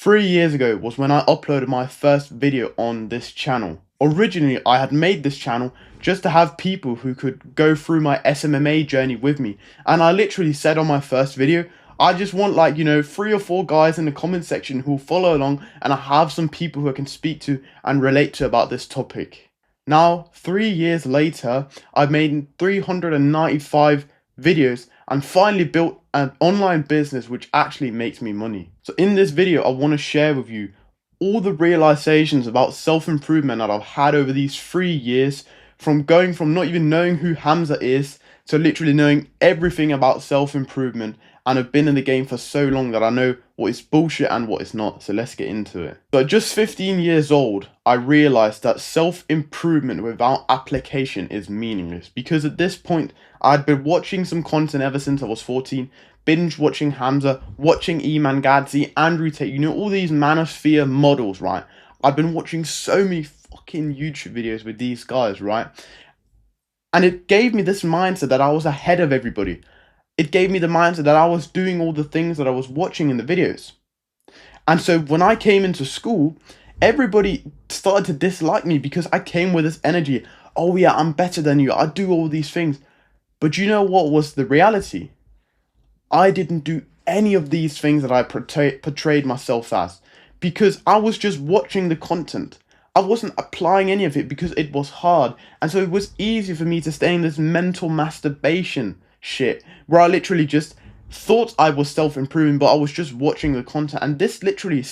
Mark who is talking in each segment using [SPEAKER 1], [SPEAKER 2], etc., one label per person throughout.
[SPEAKER 1] 3 years ago was when I uploaded my first video on this channel. Originally, I had made this channel just to have people who could go through my SMMA journey with me. And I literally said on my first video, I just want 3 or 4 guys in the comment section who will follow along, and I have some people who I can speak to and relate to about this topic. Now, 3 years later, I've made 395 videos and finally built an online business which actually makes me money. So in this video, I want to share with you all the realizations about self-improvement that I've had over these 3 years, from going from not even knowing who Hamza is to literally knowing everything about self-improvement, and I've been in the game for so long that I know what is bullshit and what is not. So let's get into it. So at just 15 years old, I realized that self-improvement without application is meaningless, because at this point I'd been watching some content ever since I was 14, binge watching Hamza, watching Iman Gadzhi, Andrew Tate, all these manosphere models, right? I've been watching so many fucking YouTube videos with these guys, right? And it gave me this mindset that I was ahead of everybody. It gave me the mindset that I was doing all the things that I was watching in the videos. And so when I came into school, everybody started to dislike me because I came with this energy. Oh yeah, I'm better than you. I do all these things. But you know what was the reality? I didn't do any of these things that I portrayed myself as, because I was just watching the content. I wasn't applying any of it because it was hard. And so it was easy for me to stay in this mental masturbation shit where I literally just thought I was self-improving, but I was just watching the content. And this literally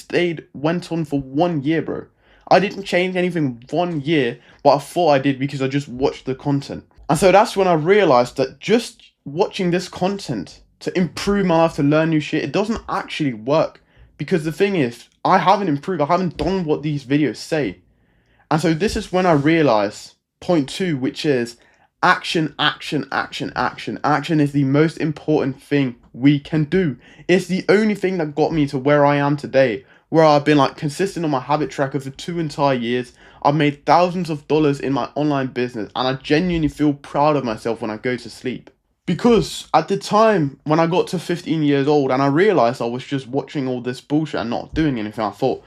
[SPEAKER 1] went on for 1 year, bro. I didn't change anything 1 year, but I thought I did because I just watched the content. And so that's when I realized that just watching this content to improve my life, to learn new shit, it doesn't actually work. Because the thing is, I haven't improved. I haven't done what these videos say. And so this is when I realized point 2, which is action, action, action, action. Action is the most important thing we can do. It's the only thing that got me to where I am today, where I've been consistent on my habit tracker for 2 entire years. I've made thousands of dollars in my online business, and I genuinely feel proud of myself when I go to sleep. Because at the time when I got to 15 years old and I realized I was just watching all this bullshit and not doing anything, I thought,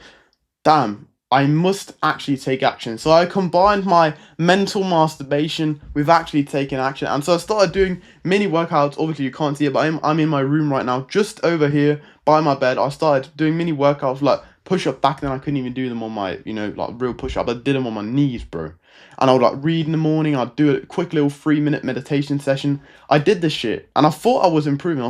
[SPEAKER 1] damn, I must actually take action. So I combined my mental masturbation with actually taking action. And so I started doing mini workouts. Obviously you can't see it, but I'm in my room right now, just over here by my bed. I started doing mini workouts, like push-up. Back then I couldn't even do them on my, real push-up. I did them on my knees, bro. And I would read in the morning. I'd do a quick little 3-minute meditation session. I did this shit and I thought I was improving.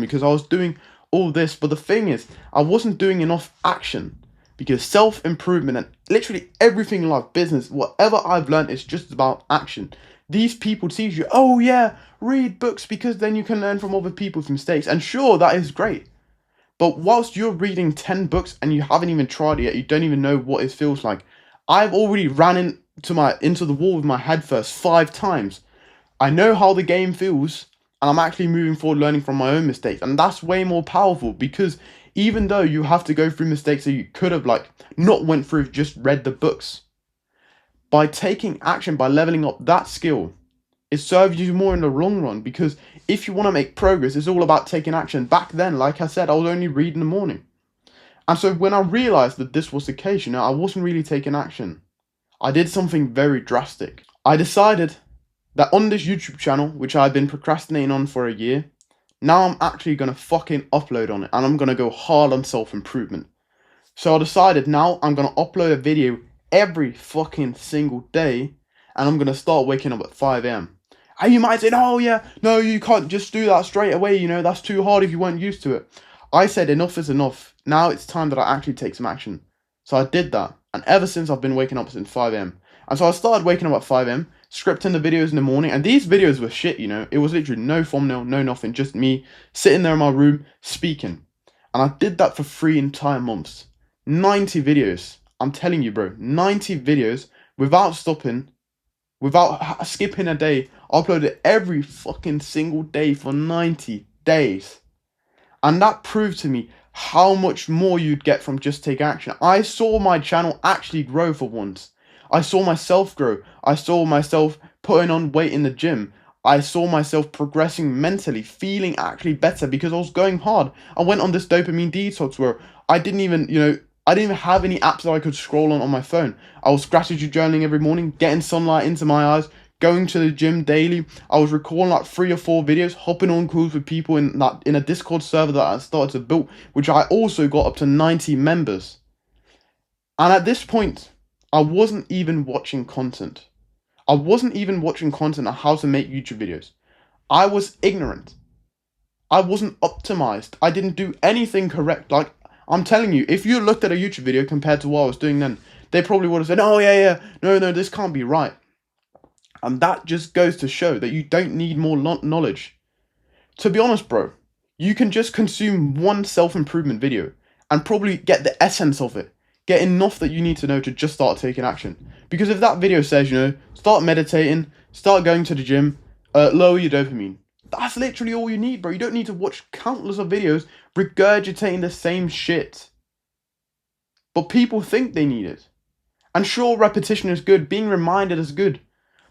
[SPEAKER 1] Because I was doing all this. But the thing is, I wasn't doing enough action. Because self-improvement and literally everything in life, business, whatever I've learned is just about action. These people teach you, oh yeah, read books because then you can learn from other people's mistakes. And sure, that is great. But whilst you're reading 10 books and you haven't even tried it yet, you don't even know what it feels like. I've already ran into the wall with my head first 5 times. I know how the game feels, and I'm actually moving forward, learning from my own mistakes. And that's way more powerful, because even though you have to go through mistakes that you could have not went through if just read the books, by taking action, by leveling up that skill, it serves you more in the long run. Because if you want to make progress, it's all about taking action. Back then, like I said, I was only reading in the morning. And so when I realized that this was the case, I wasn't really taking action. I did something very drastic. I decided that on this YouTube channel, which I've been procrastinating on for a year, now I'm actually going to fucking upload on it, and I'm going to go hard on self-improvement. So I decided now I'm going to upload a video every fucking single day, and I'm going to start waking up at 5 a.m. And you might say, oh yeah, no, you can't just do that straight away, that's too hard if you weren't used to it. I said enough is enough. Now it's time that I actually take some action. So I did that, and ever since I've been waking up since 5 a.m. And so I started waking up at 5 a.m, scripting the videos in the morning, and these videos were shit, it was literally no thumbnail, no nothing, just me sitting there in my room speaking. And I did that for 3 entire months. 90 videos, I'm telling you, bro, 90 videos without stopping, without skipping a day. I uploaded every fucking single day for 90 days. And that proved to me how much more you'd get from just take action. I saw my channel actually grow for once. I saw myself grow. I saw myself putting on weight in the gym. I saw myself progressing mentally, feeling actually better because I was going hard. I went on this dopamine detox where I didn't even, I didn't even have any apps that I could scroll on my phone. I was gratitude journaling every morning, getting sunlight into my eyes, going to the gym daily. I was recording like 3 or 4 videos, hopping on calls with people in a Discord server that I started to build, which I also got up to 90 members. And at this point, I wasn't even watching content. I wasn't even watching content on how to make YouTube videos. I was ignorant. I wasn't optimized. I didn't do anything correct. Like, I'm telling you, if you looked at a YouTube video compared to what I was doing then, they probably would have said, oh yeah, no, this can't be right. And that just goes to show that you don't need more knowledge. To be honest, bro, you can just consume one self-improvement video and probably get the essence of it. Get enough that you need to know to just start taking action. Because if that video says, start meditating, start going to the gym, lower your dopamine, that's literally all you need, bro. You don't need to watch countless of videos regurgitating the same shit. But people think they need it. And sure, repetition is good, being reminded is good.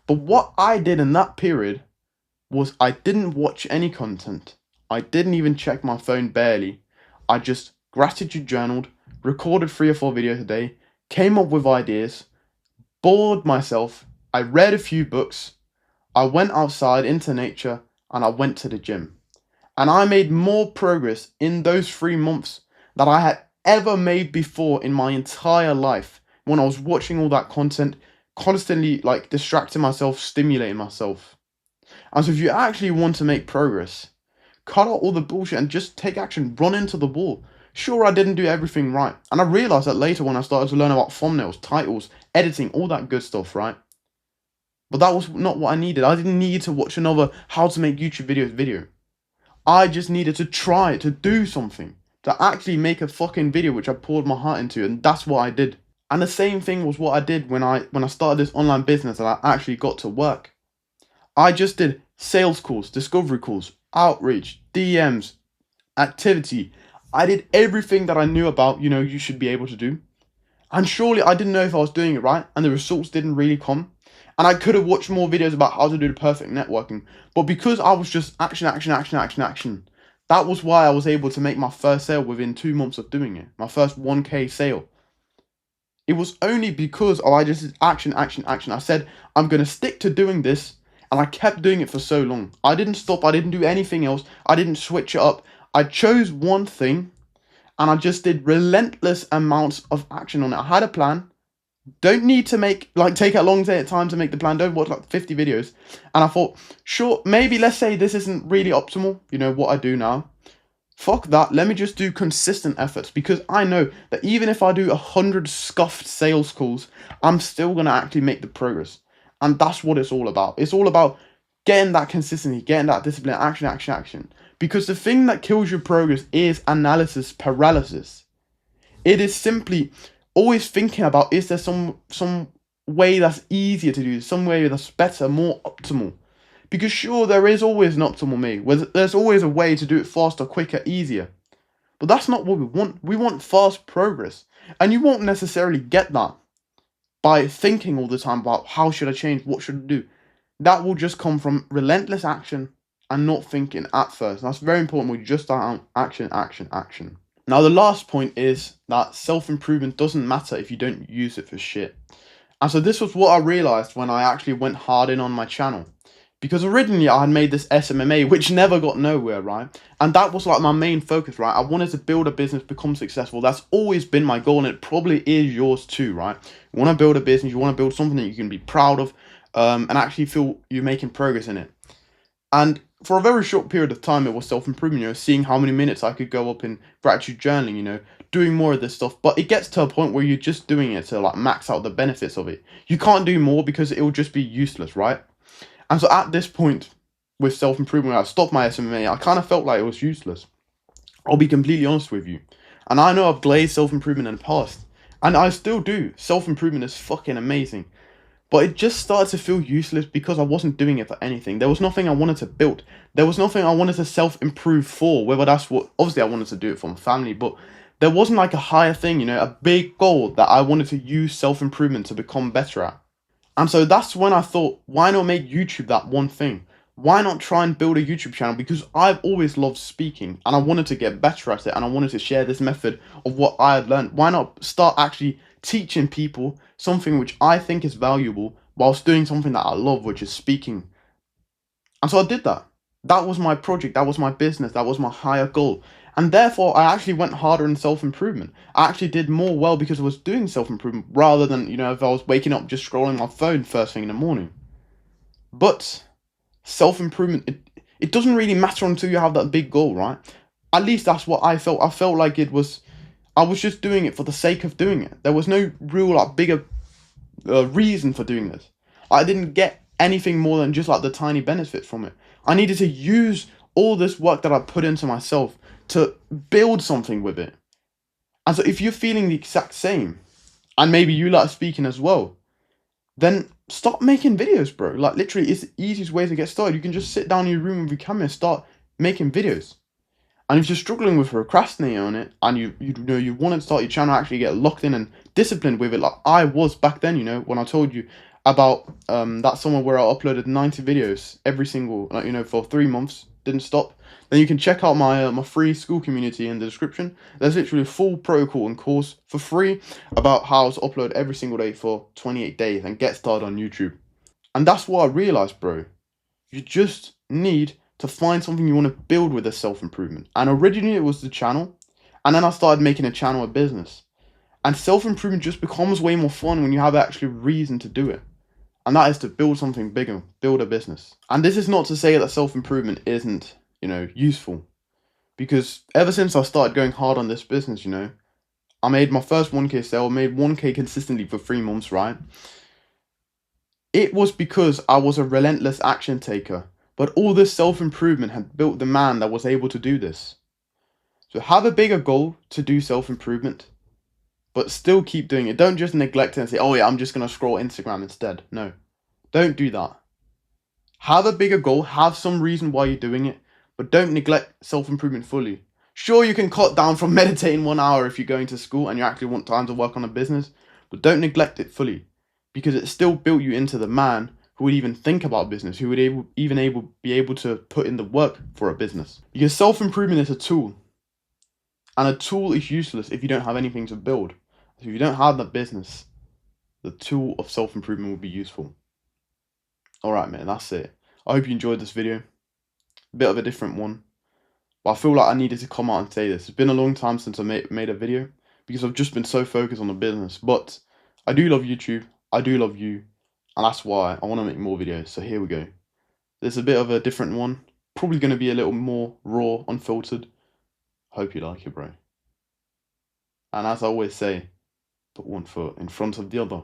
[SPEAKER 1] But what I did in that period was I didn't watch any content. I didn't even check my phone barely. I just gratitude journaled, recorded 3 or 4 videos a day, came up with ideas, bored myself, I read a few books, I went outside into nature, and I went to the gym. And I made more progress in those 3 months than I had ever made before in my entire life when I was watching all that content, constantly like distracting myself, stimulating myself. And so if you actually want to make progress, cut out all the bullshit and just take action, run into the wall. Sure, I didn't do everything right. And I realized that later when I started to learn about thumbnails, titles, editing, all that good stuff, right? But that was not what I needed. I didn't need to watch another how to make YouTube videos video. I just needed to try to do something, to actually make a fucking video which I poured my heart into, and that's what I did. And the same thing was what I did when I started this online business and I actually got to work. I just did sales calls, discovery calls, outreach, DMs, activity. I did everything that I knew about, you should be able to do. And surely I didn't know if I was doing it right, and the results didn't really come. And I could have watched more videos about how to do the perfect networking. But because I was just action, that was why I was able to make my first sale within 2 months of doing it. My first 1K sale. It was only because I just did action. I said, I'm going to stick to doing this. And I kept doing it for so long. I didn't stop. I didn't do anything else. I didn't switch it up. I chose one thing. And I just did relentless amounts of action on it. I had a plan. Don't need to take a long time to make the plan. Don't watch like 50 videos. And I thought, sure, maybe let's say this isn't really optimal. What I do now. Fuck that. Let me just do consistent efforts. Because I know that even if I do 100 scuffed sales calls, I'm still going to actually make the progress. And that's what it's all about. It's all about getting that consistency, getting that discipline, action. Because the thing that kills your progress is analysis paralysis. It is simply always thinking about, is there some way that's easier to do, some way that's better, more optimal? Because sure, there is always an optimal way. There's always a way to do it faster, quicker, easier. But that's not what we want. We want fast progress. And you won't necessarily get that by thinking all the time about how should I change, what should I do. That will just come from relentless action and not thinking at first. That's very important. We just start out action. Now, the last point is that self-improvement doesn't matter if you don't use it for shit. And so this was what I realized when I actually went hard in on my channel. Because originally I had made this SMMA, which never got nowhere, right? And that was like my main focus, right? I wanted to build a business, become successful. That's always been my goal, and it probably is yours too, right? You want to build a business, you want to build something that you can be proud of, and actually feel you're making progress in it. And for a very short period of time, it was self-improvement, seeing how many minutes I could go up in gratitude journaling, doing more of this stuff. But it gets to a point where you're just doing it to like max out the benefits of it. You can't do more because it will just be useless, right? And so at this point with self-improvement, when I stopped my SMMA, I kind of felt like it was useless. I'll be completely honest with you. And I know I've glazed self-improvement in the past. And I still do. Self-improvement is fucking amazing. But it just started to feel useless because I wasn't doing it for anything. There was nothing I wanted to build. There was nothing I wanted to self-improve for. Whether that's what, obviously I wanted to do it for my family, but there wasn't like a higher thing, a big goal that I wanted to use self-improvement to become better at. And so that's when I thought, why not make YouTube that one thing? why not try and build a YouTube channel? Because I've always loved speaking and I wanted to get better at it and I wanted to share this method of what I had learned. Why not start actually teaching people something which I think is valuable whilst doing something that I love, which is speaking? And so I did that. That was my project, that was my business, that was my higher goal. And therefore, I actually went harder in self improvement. I actually did more well because I was doing self improvement rather than, if I was waking up just scrolling my phone first thing in the morning. But self improvement, it doesn't really matter until you have that big goal, right? At least that's what I felt. I felt like I was just doing it for the sake of doing it. There was no real, like, bigger reason for doing this. I didn't get anything more than just like the tiny benefit from it. I needed to use all this work that I put into myself to build something with it. And so if you're feeling the exact same, and maybe you like speaking as well, then stop making videos, bro. Like, literally, it's the easiest way to get started. You can just sit down in your room with your camera and start making videos. And if you're struggling with procrastinating on it, and you want to start your channel, actually get locked in and disciplined with it, like I was back then, when I told you about that summer where I uploaded 90 videos every single, for 3 months, didn't stop. Then you can check out my free school community in the description. There's literally a full protocol and course for free about how to upload every single day for 28 days and get started on YouTube. And that's what I realized, bro. You just need to find something you want to build with a self-improvement. And originally it was the channel, and then I started making a channel a business. And self-improvement just becomes way more fun when you have actually reason to do it. And that is to build something bigger, build a business. And this is not to say that self-improvement isn't, useful. Because ever since I started going hard on this business, I made my first 1K sale, made 1K consistently for 3 months, right? It was because I was a relentless action taker. But all this self-improvement had built the man that was able to do this. So have a bigger goal to do self-improvement, but still keep doing it. Don't just neglect it and say, oh yeah, I'm just going to scroll Instagram instead. No, don't do that. Have a bigger goal, have some reason why you're doing it, but don't neglect self-improvement fully. Sure, you can cut down from meditating 1 hour if you're going to school and you actually want time to work on a business, but don't neglect it fully, because it still built you into the man who would even think about business, who would be able to put in the work for a business. Because self-improvement is a tool, and a tool is useless if you don't have anything to build. So if you don't have that business, the tool of self-improvement will be useful. Alright, man, that's it. I hope you enjoyed this video. A bit of a different one, but I feel like I needed to come out and say this. It's been a long time since I made a video, because I've just been so focused on the business. But I do love YouTube, I do love you, and that's why I want to make more videos. So here we go. There's a bit of a different one, probably going to be a little more raw, unfiltered. Hope you like it, bro. And as I always say, put one foot in front of the other.